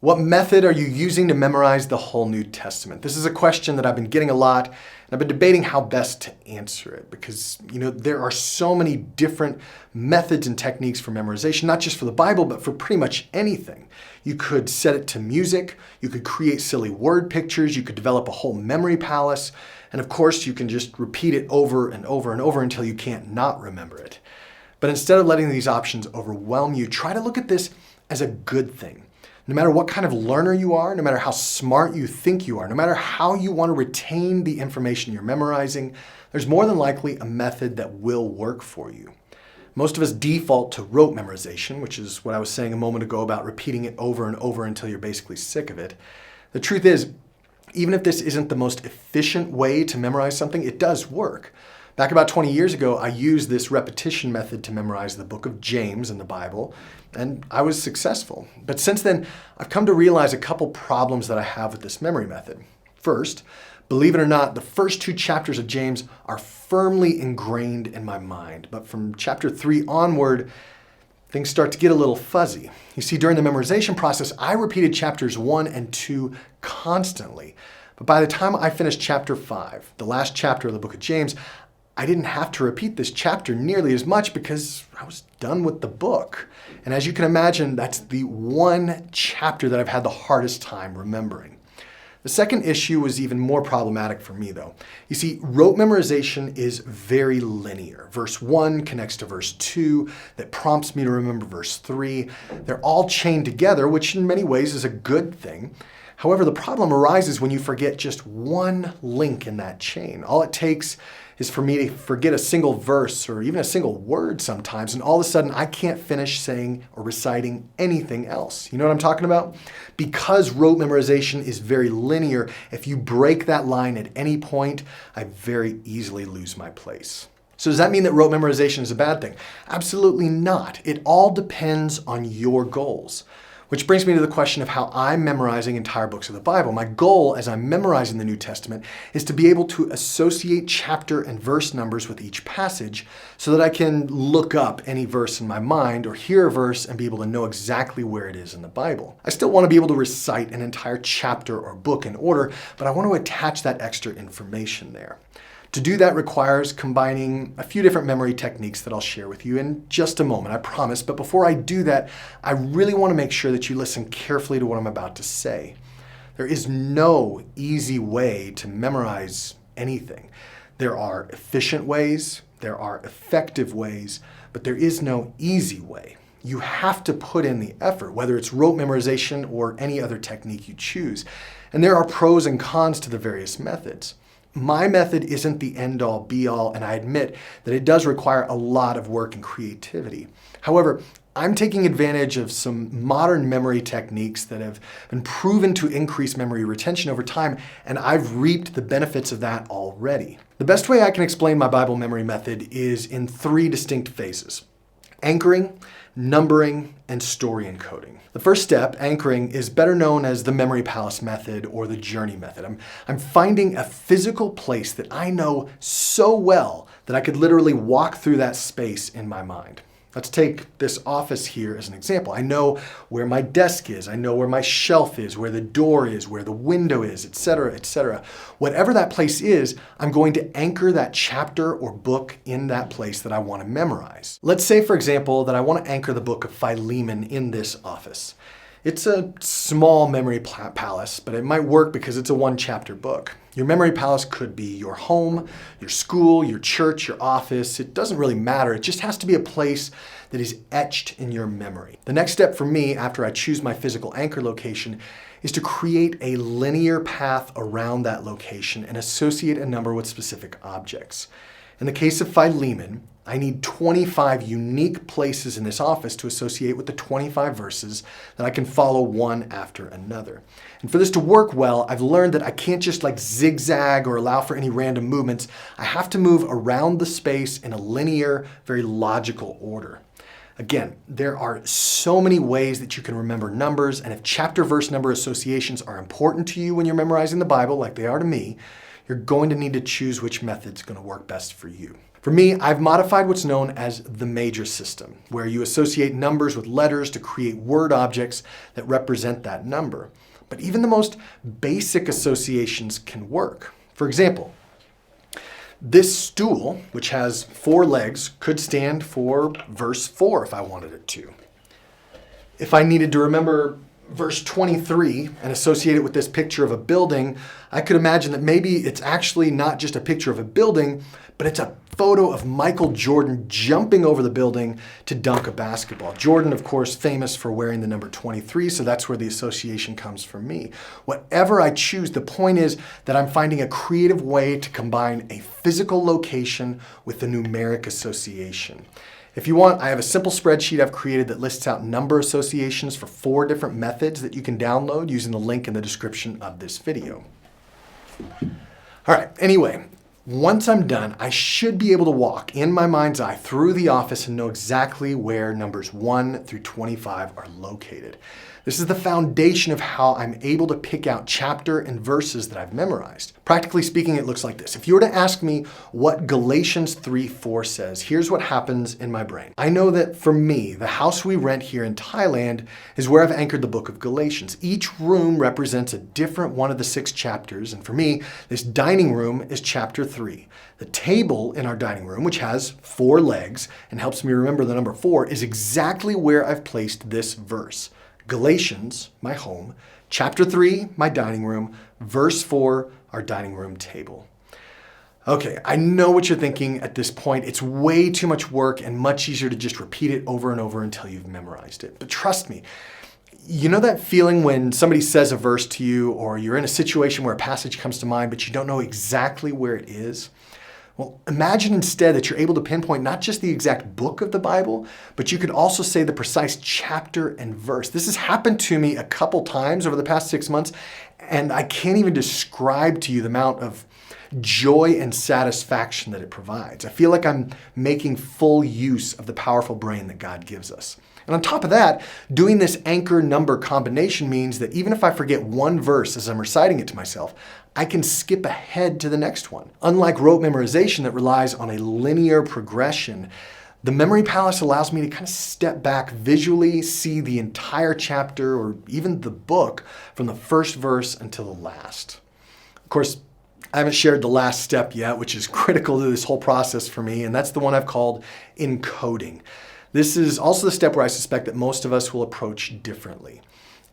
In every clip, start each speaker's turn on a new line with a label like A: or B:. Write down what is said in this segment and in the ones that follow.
A: What method are you using to memorize the whole New Testament? This is a question that I've been getting a lot, and I've been debating how best to answer it because, there are so many different methods and techniques for memorization, not just for the Bible, but for pretty much anything. You could set it to music, you could create silly word pictures, you could develop a whole memory palace, and of course, you can just repeat it over and over and over until you can't not remember it. But instead of letting these options overwhelm you, try to look at this as a good thing. No matter what kind of learner you are, no matter how smart you think you are, no matter how you want to retain the information you're memorizing, there's more than likely a method that will work for you. Most of us default to rote memorization, which is what I was saying a moment ago about repeating it over and over until you're basically sick of it. The truth is, even if this isn't the most efficient way to memorize something, it does work. Back about 20 years ago, I used this repetition method to memorize the book of James in the Bible, and I was successful. But since then, I've come to realize a couple problems that I have with this memory method. First, believe it or not, the first two chapters of James are firmly ingrained in my mind. But from chapter 3 onward, things start to get a little fuzzy. You see, during the memorization process, I repeated chapters 1 and 2 constantly. But by the time I finished chapter 5, the last chapter of the book of James, I didn't have to repeat this chapter nearly as much because I was done with the book. And as you can imagine, that's the one chapter that I've had the hardest time remembering. The second issue was even more problematic for me though. You see, rote memorization is very linear. Verse 1 connects to verse 2, that prompts me to remember verse 3. They're all chained together, which in many ways is a good thing. However, the problem arises when you forget just one link in that chain. All it takes is for me to forget a single verse or even a single word sometimes, and all of a sudden I can't finish saying or reciting anything else. You know what I'm talking about? Because rote memorization is very linear, if you break that line at any point, I very easily lose my place. So does that mean that rote memorization is a bad thing? Absolutely not. It all depends on your goals. Which brings me to the question of how I'm memorizing entire books of the Bible. My goal as I'm memorizing the New Testament is to be able to associate chapter and verse numbers with each passage so that I can look up any verse in my mind or hear a verse and be able to know exactly where it is in the Bible. I still want to be able to recite an entire chapter or book in order, but I want to attach that extra information there. To do that requires combining a few different memory techniques that I'll share with you in just a moment, I promise. But before I do that, I really want to make sure that you listen carefully to what I'm about to say. There is no easy way to memorize anything. There are efficient ways, there are effective ways, but there is no easy way. You have to put in the effort, whether it's rote memorization or any other technique you choose. And there are pros and cons to the various methods. My method isn't the end-all be-all, and I admit that it does require a lot of work and creativity. However, I'm taking advantage of some modern memory techniques that have been proven to increase memory retention over time, and I've reaped the benefits of that already. The best way I can explain my Bible memory method is in 3 distinct phases: anchoring, numbering, and story encoding. The first step, anchoring, is better known as the memory palace method or the journey method. I'm finding a physical place that I know so well that I could literally walk through that space in my mind. Let's take this office here as an example. I know where my desk is, I know where my shelf is, where the door is, where the window is, etc., etc. Whatever that place is, I'm going to anchor that chapter or book in that place that I want to memorize. Let's say, for example, that I want to anchor the book of Philemon in this office. It's a small memory palace, but it might work because it's a 1-chapter book. Your memory palace could be your home, your school, your church, your office. It doesn't really matter. It just has to be a place that is etched in your memory. The next step for me, after I choose my physical anchor location, is to create a linear path around that location and associate a number with specific objects. In the case of Philemon, I need 25 unique places in this office to associate with the 25 verses that I can follow one after another. And for this to work well, I've learned that I can't just zigzag or allow for any random movements. I have to move around the space in a linear, very logical order. Again, there are so many ways that you can remember numbers, and if chapter verse number associations are important to you when you're memorizing the Bible, like they are to me, you're going to need to choose which method's going to work best for you. For me, I've modified what's known as the major system, where you associate numbers with letters to create word objects that represent that number. But even the most basic associations can work. For example, this stool, which has 4 legs, could stand for verse 4 if I wanted it to. If I needed to remember verse 23 and associate it with this picture of a building, I could imagine that maybe it's actually not just a picture of a building, but it's a photo of Michael Jordan jumping over the building to dunk a basketball. Jordan, of course, famous for wearing the number 23, so that's where the association comes for me. Whatever I choose, the point is that I'm finding a creative way to combine a physical location with the numeric association. If you want, I have a simple spreadsheet I've created that lists out number associations for 4 different methods that you can download using the link in the description of this video. All right, anyway, once I'm done, I should be able to walk in my mind's eye through the office and know exactly where numbers 1 through 25 are located. This is the foundation of how I'm able to pick out chapter and verses that I've memorized. Practically speaking, it looks like this. If you were to ask me what Galatians 3:4 says, here's what happens in my brain. I know that for me, the house we rent here in Thailand is where I've anchored the book of Galatians. Each room represents a different one of the 6 chapters, and for me, this dining room is chapter 3. The table in our dining room, which has 4 legs and helps me remember the number 4, is exactly where I've placed this verse. Galatians, my home, chapter 3, my dining room, verse 4, our dining room table. Okay, I know what you're thinking at this point. It's way too much work and much easier to just repeat it over and over until you've memorized it. But trust me, you know that feeling when somebody says a verse to you, or you're in a situation where a passage comes to mind, but you don't know exactly where it is? Well, imagine instead that you're able to pinpoint not just the exact book of the Bible, but you could also say the precise chapter and verse. This has happened to me a couple times over the past 6 months, and I can't even describe to you the amount of joy and satisfaction that it provides. I feel like I'm making full use of the powerful brain that God gives us. And on top of that, doing this anchor number combination means that even if I forget one verse as I'm reciting it to myself, I can skip ahead to the next one. Unlike rote memorization that relies on a linear progression, the Memory Palace allows me to kind of step back visually, see the entire chapter or even the book from the first verse until the last. Of course, I haven't shared the last step yet, which is critical to this whole process for me, and that's the one I've called encoding. This is also the step where I suspect that most of us will approach differently.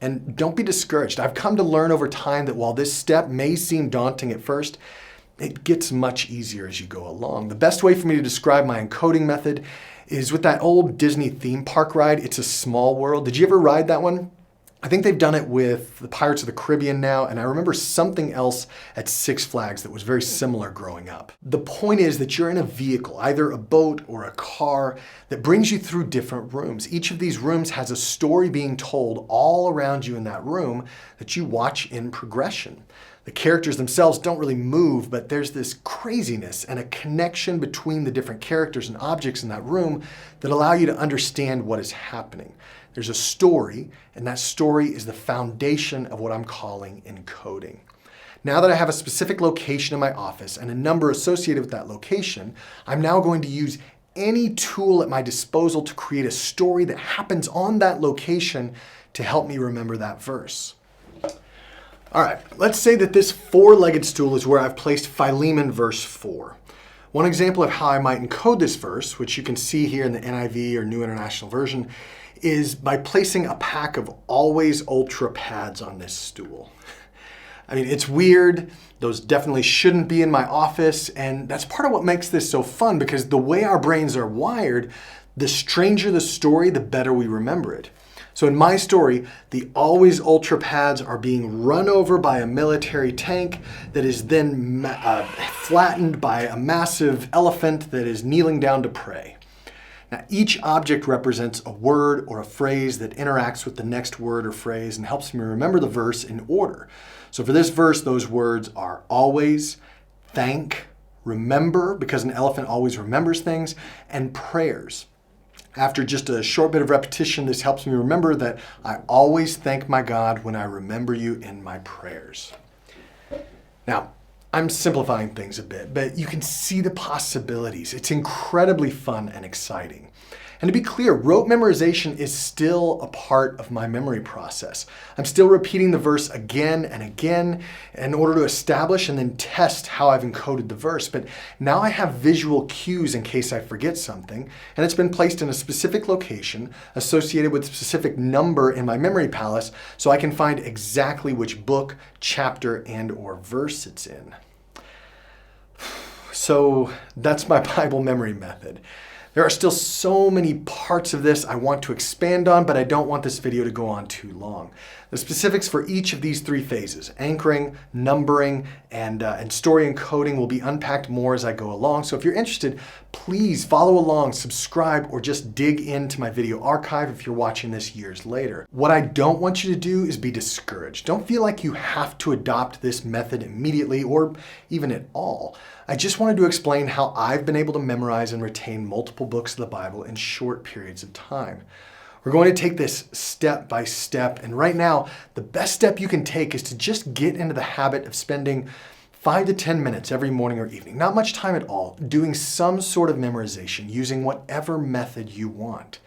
A: And don't be discouraged. I've come to learn over time that while this step may seem daunting at first, it gets much easier as you go along. The best way for me to describe my encoding method is with that old Disney theme park ride, It's a Small World. Did you ever ride that one? I think they've done it with the Pirates of the Caribbean now, and I remember something else at Six Flags that was very similar growing up. The point is that you're in a vehicle, either a boat or a car, that brings you through different rooms. Each of these rooms has a story being told all around you in that room that you watch in progression. The characters themselves don't really move, but there's this craziness and a connection between the different characters and objects in that room that allow you to understand what is happening. There's a story, and that story is the foundation of what I'm calling encoding. Now that I have a specific location in my office and a number associated with that location, I'm now going to use any tool at my disposal to create a story that happens on that location to help me remember that verse. All right, let's say that this 4-legged stool is where I've placed Philemon verse 4. One example of how I might encode this verse, which you can see here in the NIV or New International Version, is by placing a pack of Always Ultra pads on this stool. I mean, it's weird. Those definitely shouldn't be in my office, and that's part of what makes this so fun, because the way our brains are wired, the stranger the story, the better we remember it. So in my story, the Always Ultra pads are being run over by a military tank that is then flattened by a massive elephant that is kneeling down to pray. Now, each object represents a word or a phrase that interacts with the next word or phrase and helps me remember the verse in order. So for this verse, those words are always, thank, remember, because an elephant always remembers things, and prayers. After just a short bit of repetition, this helps me remember that I always thank my God when I remember you in my prayers. Now, I'm simplifying things a bit, but you can see the possibilities. It's incredibly fun and exciting. And to be clear, rote memorization is still a part of my memory process. I'm still repeating the verse again and again in order to establish and then test how I've encoded the verse. But now I have visual cues in case I forget something, and it's been placed in a specific location associated with a specific number in my memory palace so I can find exactly which book, chapter, and/or verse it's in. So that's my Bible memory method. There are still so many parts of this I want to expand on, but I don't want this video to go on too long. The specifics for each of these three phases, anchoring, numbering, and story encoding, will be unpacked more as I go along. So if you're interested, please follow along, subscribe, or just dig into my video archive if you're watching this years later. What I don't want you to do is be discouraged. Don't feel like you have to adopt this method immediately or even at all. I just wanted to explain how I've been able to memorize and retain multiple books of the Bible in short periods of time. We're going to take this step by step, and right now, the best step you can take is to just get into the habit of spending 5 to 10 minutes every morning or evening, not much time at all, doing some sort of memorization using whatever method you want.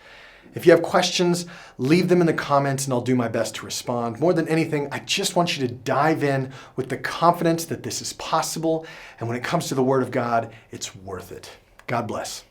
A: If you have questions, leave them in the comments and I'll do my best to respond. More than anything, I just want you to dive in with the confidence that this is possible, and when it comes to the Word of God, it's worth it. God bless.